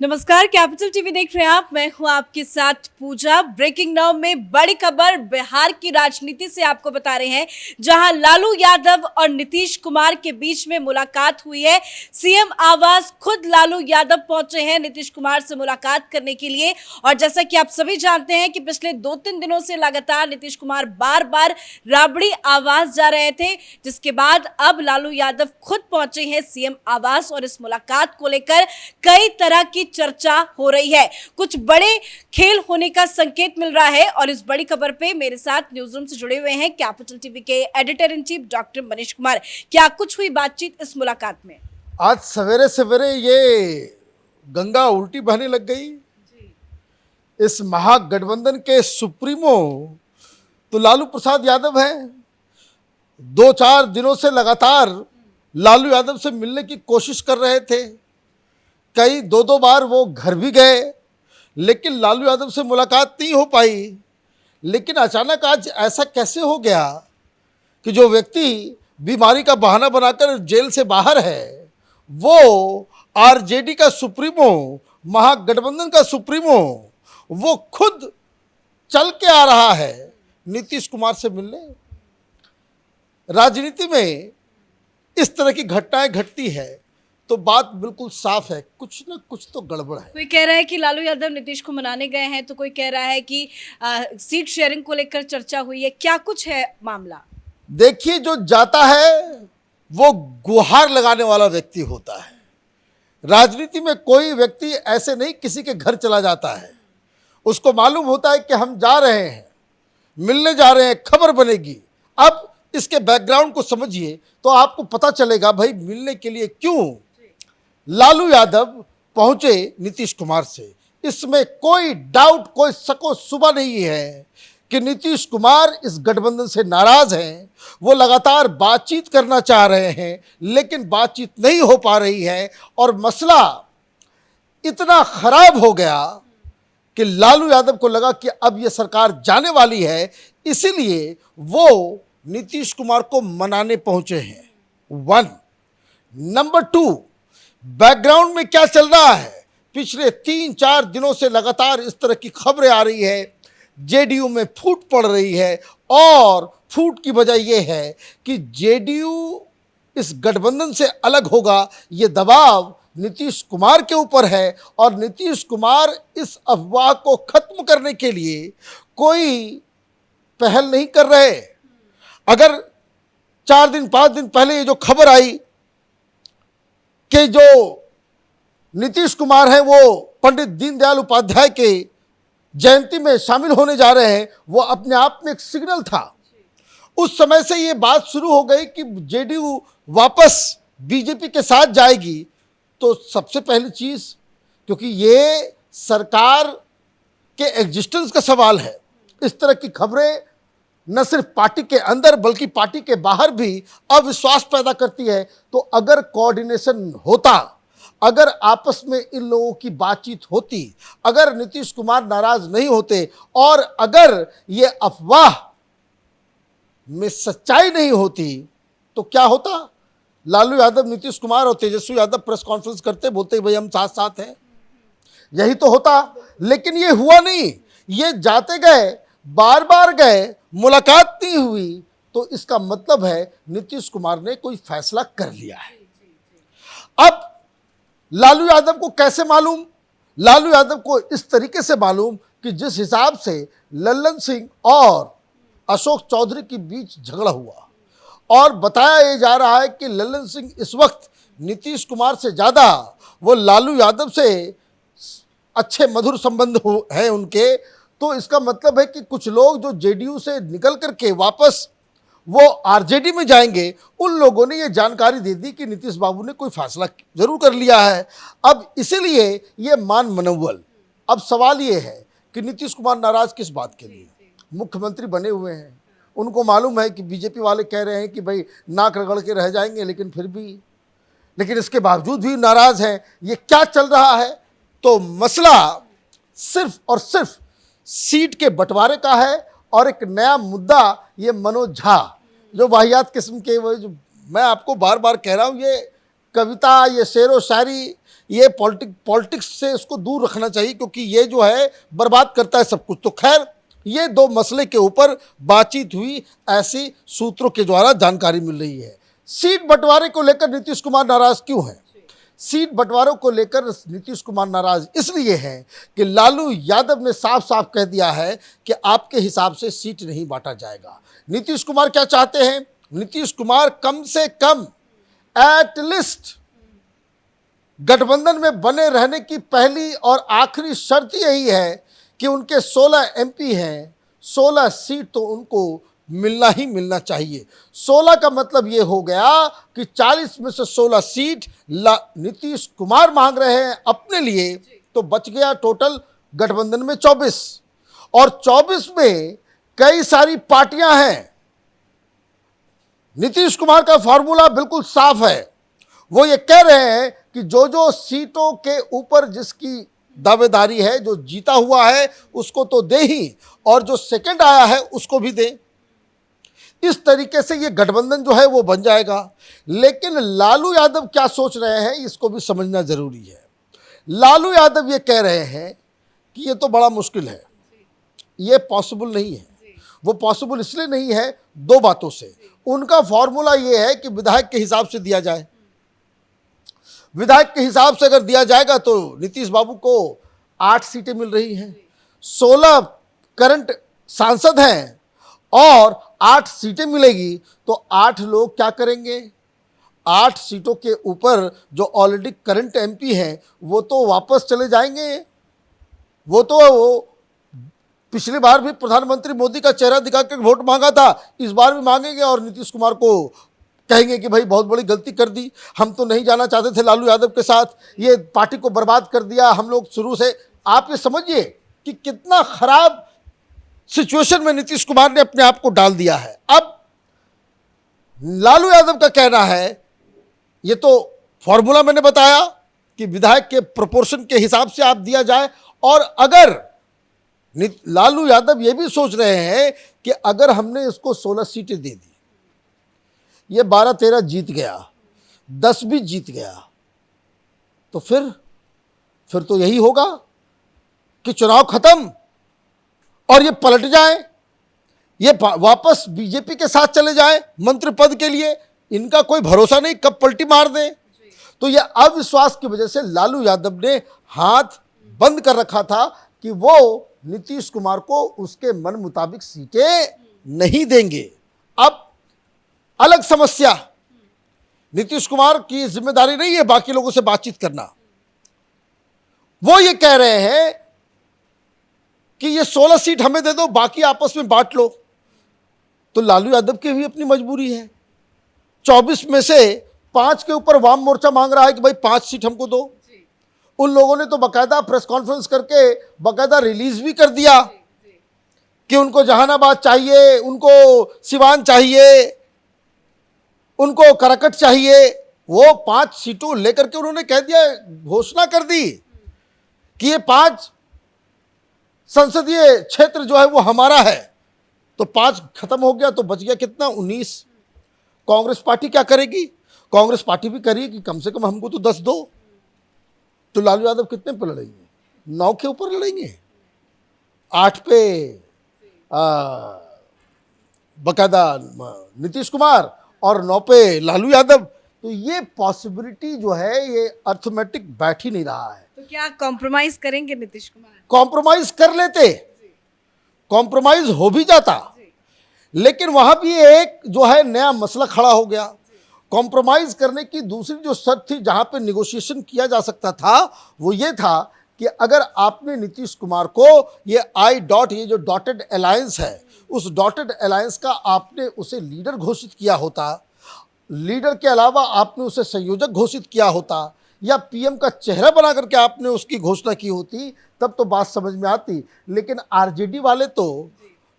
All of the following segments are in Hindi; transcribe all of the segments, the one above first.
नमस्कार, कैपिटल टीवी देख रहे हैं आप। मैं हूं आपके साथ पूजा। ब्रेकिंग नाउ में बड़ी खबर बिहार की राजनीति से आपको बता रहे हैं, जहां लालू यादव और नीतीश कुमार के बीच में मुलाकात हुई है। सीएम आवास खुद लालू यादव पहुंचे हैं नीतीश कुमार से मुलाकात करने के लिए। और जैसा कि आप सभी जानते हैं कि पिछले 2-3 दिनों से लगातार नीतीश कुमार बार बार राबड़ी आवास जा रहे थे, जिसके बाद अब लालू यादव खुद पहुंचे हैं सीएम आवास। और इस मुलाकात को लेकर कई तरह की चर्चा हो रही है। कुछ बड़े खेल होने का संकेत मिल रहा है। और इस बड़ी खबर पे मेरे साथ न्यूज रूम से जुड़े हुए हैं कैपिटल टीवी के editor in chief doctor Manish Kumar. क्या कुछ हुई बातचीत इस मुलाकात में? आज सवेरे सवेरे ये गंगा उल्टी बहने लग गई। इस महागठबंधन के सुप्रीमो तो लालू प्रसाद यादव हैं। 2-4 दिनों से लगातार लालू यादव से मिलने की कोशिश कर रहे थे। कई 2-2 बार वो घर भी गए, लेकिन लालू यादव से मुलाकात नहीं हो पाई। लेकिन अचानक आज ऐसा कैसे हो गया कि जो व्यक्ति बीमारी का बहाना बनाकर जेल से बाहर है, वो आरजेडी का सुप्रीमो, महागठबंधन का सुप्रीमो, वो खुद चल के आ रहा है नीतीश कुमार से मिलने। राजनीति में इस तरह की घटनाएं घटती है तो बात बिल्कुल साफ है, कुछ ना कुछ तो गड़बड़ है। कोई कह रहा है कि लालू यादव नीतीश को मनाने गए हैं, तो कोई कह रहा है कि सीट शेयरिंग को लेकर चर्चा हुई है। क्या कुछ है मामला? देखिए, जो जाता है वो गुहार लगाने वाला व्यक्ति होता है। राजनीति में कोई व्यक्ति ऐसे नहीं किसी के घर चला जाता है। उसको मालूम होता है कि हम जा रहे हैं, मिलने जा रहे हैं, खबर बनेगी। अब इसके बैकग्राउंड को समझिए तो आपको पता चलेगा भाई मिलने के लिए क्यों लालू यादव पहुंचे नीतीश कुमार से। इसमें कोई डाउट, कोई शको शुबा नहीं है कि नीतीश कुमार इस गठबंधन से नाराज हैं। वो लगातार बातचीत करना चाह रहे हैं, लेकिन बातचीत नहीं हो पा रही है। और मसला इतना खराब हो गया कि लालू यादव को लगा कि अब ये सरकार जाने वाली है, इसीलिए वो नीतीश कुमार को मनाने पहुंचे हैं। 1 नंबर 2, बैकग्राउंड में क्या चल रहा है? पिछले 3-4 दिनों से लगातार इस तरह की खबरें आ रही है। जेडीयू में फूट पड़ रही है, और फूट की वजह यह है कि जेडीयू इस गठबंधन से अलग होगा, ये दबाव नीतीश कुमार के ऊपर है। और नीतीश कुमार इस अफवाह को खत्म करने के लिए कोई पहल नहीं कर रहे। अगर 4 दिन 5 दिन पहले ये जो खबर आई कि जो नीतीश कुमार हैं वो पंडित दीनदयाल उपाध्याय के जयंती में शामिल होने जा रहे हैं, वो अपने आप में एक सिग्नल था। उस समय से ये बात शुरू हो गई कि जेडीयू वापस बीजेपी के साथ जाएगी। तो सबसे पहली चीज़, क्योंकि ये सरकार के एग्जिस्टेंस का सवाल है, इस तरह की खबरें न सिर्फ पार्टी के अंदर बल्कि पार्टी के बाहर भी अविश्वास पैदा करती है। तो अगर कोऑर्डिनेशन होता, अगर आपस में इन लोगों की बातचीत होती, अगर नीतीश कुमार नाराज नहीं होते, और अगर ये अफवाह में सच्चाई नहीं होती, तो क्या होता? लालू यादव, नीतीश कुमार और तेजस्वी यादव प्रेस कॉन्फ्रेंस करते, बोलते भाई हम साथ साथ हैं, यही तो होता। लेकिन ये हुआ नहीं। ये जाते गए, बार बार गए, मुलाकात नहीं हुई। तो इसका मतलब है नीतीश कुमार ने कोई फैसला कर लिया है। अब लालू यादव को कैसे मालूम? लालू यादव को इस तरीके से मालूम कि जिस हिसाब से लल्लन सिंह और अशोक चौधरी के बीच झगड़ा हुआ, और बताया ये जा रहा है कि लल्लन सिंह इस वक्त नीतीश कुमार से ज़्यादा वो लालू यादव से अच्छे मधुर संबंध हैं उनके। तो इसका मतलब है कि कुछ लोग जो जेडीयू से निकल करके वापस वो आरजेडी में जाएंगे, उन लोगों ने ये जानकारी दे दी कि नीतीश बाबू ने कोई फैसला जरूर कर लिया है। अब इसीलिए ये मान मनोबल। अब सवाल ये है कि नीतीश कुमार नाराज किस बात के लिए? मुख्यमंत्री बने हुए हैं, उनको मालूम है कि बीजेपी वाले कह रहे हैं कि भाई नाक रगड़ के रह जाएंगे, लेकिन इसके बावजूद भी नाराज हैं। ये क्या चल रहा है? तो मसला सिर्फ और सिर्फ सीट के बंटवारे का है। और एक नया मुद्दा, ये मनोज झा जो वाहियात किस्म के, वो जो मैं आपको बार बार कह रहा हूँ, ये कविता, ये शेर व शायरी, ये पॉलिटिक्स से इसको दूर रखना चाहिए, क्योंकि ये जो है बर्बाद करता है सब कुछ। तो खैर, ये दो मसले के ऊपर बातचीत हुई, ऐसी सूत्रों के द्वारा जानकारी मिल रही है। सीट बंटवारे को लेकर नीतीश कुमार नाराज क्यों हैं? सीट बंटवारों को लेकर नीतीश कुमार नाराज इसलिए हैं कि लालू यादव ने साफ साफ कह दिया है कि आपके हिसाब से सीट नहीं बांटा जाएगा। नीतीश कुमार क्या चाहते हैं? नीतीश कुमार कम से कम एटलीस्ट गठबंधन में बने रहने की पहली और आखिरी शर्त यही है कि उनके 16 एमपी हैं, 16 सीट तो उनको मिलना ही मिलना चाहिए। 16 का मतलब ये हो गया कि 40 में से 16 सीट नीतीश कुमार मांग रहे हैं अपने लिए, तो बच गया टोटल गठबंधन में 24, और 24 में कई सारी पार्टियां हैं। नीतीश कुमार का फॉर्मूला बिल्कुल साफ है। वो ये कह रहे हैं कि जो जो सीटों के ऊपर जिसकी दावेदारी है, जो जीता हुआ है उसको तो दे ही, और जो सेकंड आया है उसको भी दे। इस तरीके से ये गठबंधन जो है वो बन जाएगा। लेकिन लालू यादव क्या सोच रहे हैं, इसको भी समझना जरूरी है। लालू यादव ये कह रहे हैं कि ये तो बड़ा मुश्किल है, ये पॉसिबल नहीं है। वो पॉसिबल इसलिए नहीं है, दो बातों से। उनका फॉर्मूला ये है कि विधायक के हिसाब से दिया जाए। विधायक के हिसाब से अगर दिया जाएगा तो नीतीश बाबू को 8 सीटें मिल रही हैं, 16 करंट सांसद हैं और 8 सीटें मिलेगी, तो 8 लोग क्या करेंगे? 8 सीटों के ऊपर जो ऑलरेडी करंट एमपी हैं वो तो वापस चले जाएंगे। वो पिछली बार भी प्रधानमंत्री मोदी का चेहरा दिखाकर वोट मांगा था, इस बार भी मांगेंगे और नीतीश कुमार को कहेंगे कि भाई बहुत बड़ी गलती कर दी, हम तो नहीं जाना चाहते थे लालू यादव के साथ, ये पार्टी को बर्बाद कर दिया हम लोग शुरू से। आप ये समझिए कि कितना खराब सिचुएशन में नीतीश कुमार ने अपने आप को डाल दिया है। अब लालू यादव का कहना है, ये तो फॉर्मूला मैंने बताया कि विधायक के प्रोपोर्शन के हिसाब से आप दिया जाए, और अगर लालू यादव ये भी सोच रहे हैं कि अगर हमने इसको 16 सीटें दे दी, ये 12-13 जीत गया, 10 भी जीत गया, तो फिर तो यही होगा कि चुनाव खत्म और ये पलट जाए, ये वापस बीजेपी के साथ चले जाए मंत्री पद के लिए। इनका कोई भरोसा नहीं, कब पलटी मार दें। तो ये अविश्वास की वजह से लालू यादव ने हाथ बंद कर रखा था कि वो नीतीश कुमार को उसके मन मुताबिक सीटें नहीं देंगे। अब अलग समस्या, नीतीश कुमार की जिम्मेदारी नहीं है बाकी लोगों से बातचीत करना। वो ये कह रहे हैं कि ये 16 सीट हमें दे दो, बाकी आपस में बांट लो। तो लालू यादव की भी अपनी मजबूरी है। 24 में से 5 के ऊपर वाम मोर्चा मांग रहा है कि भाई 5 सीट हमको दो। उन लोगों ने तो बाकायदा प्रेस कॉन्फ्रेंस करके बाकायदा रिलीज भी कर दिया कि उनको जहानाबाद चाहिए, उनको सिवान चाहिए, उनको कराकट चाहिए। वो 5 सीटों लेकर के उन्होंने कह दिया, घोषणा कर दी कि ये 5 संसदीय क्षेत्र जो है वो हमारा है। तो 5 खत्म हो गया, तो बच गया कितना? 19। कांग्रेस पार्टी क्या करेगी? कांग्रेस पार्टी भी करेगी कि कम से कम हमको तो 10 दो। तो लालू यादव कितने पे लड़ेंगे? 9 के ऊपर लड़ेंगे, 8 पे बकायदा नीतीश कुमार और 9 पे लालू यादव। तो ये पॉसिबिलिटी जो है, ये अर्थमेटिक बैठ ही नहीं रहा है। तो क्या कॉम्प्रोमाइज करेंगे नीतीश कुमार? कॉम्प्रोमाइज कर लेते, कॉम्प्रोमाइज हो भी जाता, लेकिन वहां भी एक जो है नया मसला खड़ा हो गया। कॉम्प्रोमाइज करने की दूसरी जो शर्त थी, जहां पे निगोशिएशन किया जा सकता था, वो ये था कि अगर आपने नीतीश कुमार को ये ये जो डॉटेड अलायंस है, उस डॉटेड अलायंस का आपने उसे लीडर घोषित किया होता, लीडर के अलावा आपने उसे संयोजक घोषित किया होता, या पीएम का चेहरा बना करके आपने उसकी घोषणा की होती, तब तो बात समझ में आती। लेकिन आरजेडी वाले तो,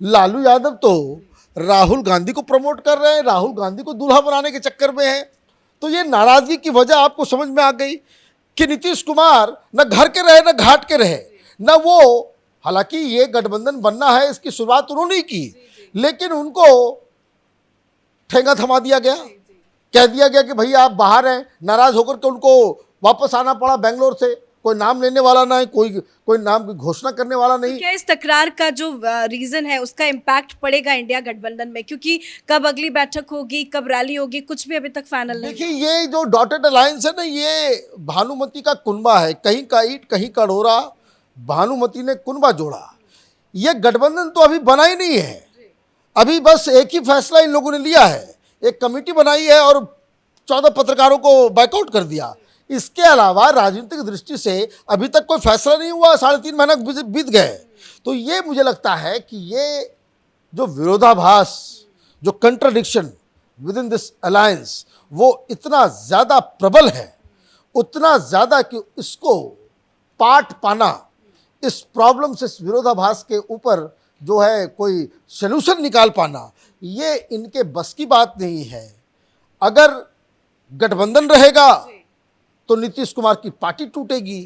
लालू यादव तो राहुल गांधी को प्रमोट कर रहे हैं, राहुल गांधी को दूल्हा बनाने के चक्कर में है। तो ये नाराजगी की वजह आपको समझ में आ गई कि नीतीश कुमार न घर के रहे न घाट के रहे, न वो, हालांकि ये गठबंधन बनना है इसकी शुरुआत उन्होंने ही की, लेकिन उनको ठेंगा थमा दिया गया, कह दिया गया कि भैया आप बाहर हैं। नाराज होकर के उनको वापस आना पड़ा बेंगलोर से, कोई नाम लेने वाला नहीं, कोई नाम की घोषणा करने वाला नहीं। क्या इस तकरार का जो रीजन है उसका इम्पैक्ट पड़ेगा इंडिया गठबंधन में, क्योंकि कब अगली बैठक होगी, कब रैली होगी, कुछ भी अभी तक फाइनल नहीं। देखिए, ये जो डॉटेड अलायंस है ना, ये भानुमति का कुनबा है, कहीं का ईंट कहीं का डोरा, भानुमति ने कुनबा जोड़ा। ये गठबंधन तो अभी बना ही नहीं है, अभी बस एक ही फैसला इन लोगों ने लिया है, एक कमेटी बनाई है और 14 पत्रकारों को बैकआउट कर दिया। इसके अलावा राजनीतिक दृष्टि से अभी तक कोई फैसला नहीं हुआ, 3.5 महीना बीत गए। तो ये मुझे लगता है कि ये जो विरोधाभास, जो contradiction with in this alliance, वो इतना ज़्यादा प्रबल है, उतना ज़्यादा कि इसको पाट पाना, इस प्रॉब्लम से, इस विरोधाभास के ऊपर जो है कोई सलूशन निकाल पाना, ये इनके बस की बात नहीं है। अगर गठबंधन रहेगा तो नीतीश कुमार की पार्टी टूटेगी,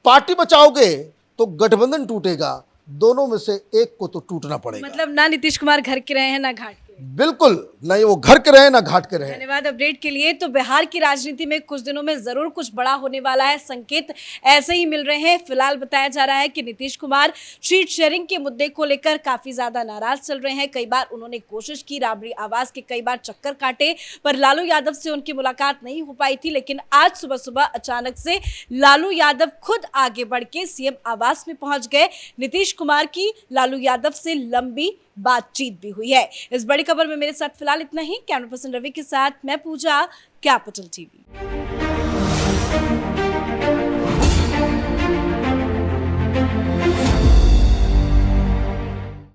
पार्टी बचाओगे तो गठबंधन टूटेगा, दोनों में से एक को तो टूटना पड़ेगा। मतलब ना नीतीश कुमार घर के रहे हैं ना घाट के। बिल्कुल नहीं, वो घर के रहे ना घाट के रहे। धन्यवाद अपडेट के लिए। तो बिहार की राजनीति में कुछ दिनों में जरूर कुछ बड़ा होने वाला है, संकेत ऐसे ही मिल रहे हैं। फिलहाल बताया जा रहा है कि नीतीश कुमार सीट शेयरिंग के मुद्दे को लेकर काफी ज्यादा नाराज चल रहे हैं। कई बार उन्होंने कोशिश की, राबड़ी आवास के कई बार चक्कर काटे, पर लालू यादव से उनकी मुलाकात नहीं हो पाई थी। लेकिन आज सुबह सुबह अचानक से लालू यादव खुद आगे बढ़ के सीएम आवास में पहुंच गए। नीतीश कुमार की लालू यादव से लंबी बातचीत भी हुई है। इस बड़ी खबर में मेरे साथ फिलहाल इतना ही। कैमरा पर्सन रवि के साथ मैं पूजा, कैपिटल टीवी।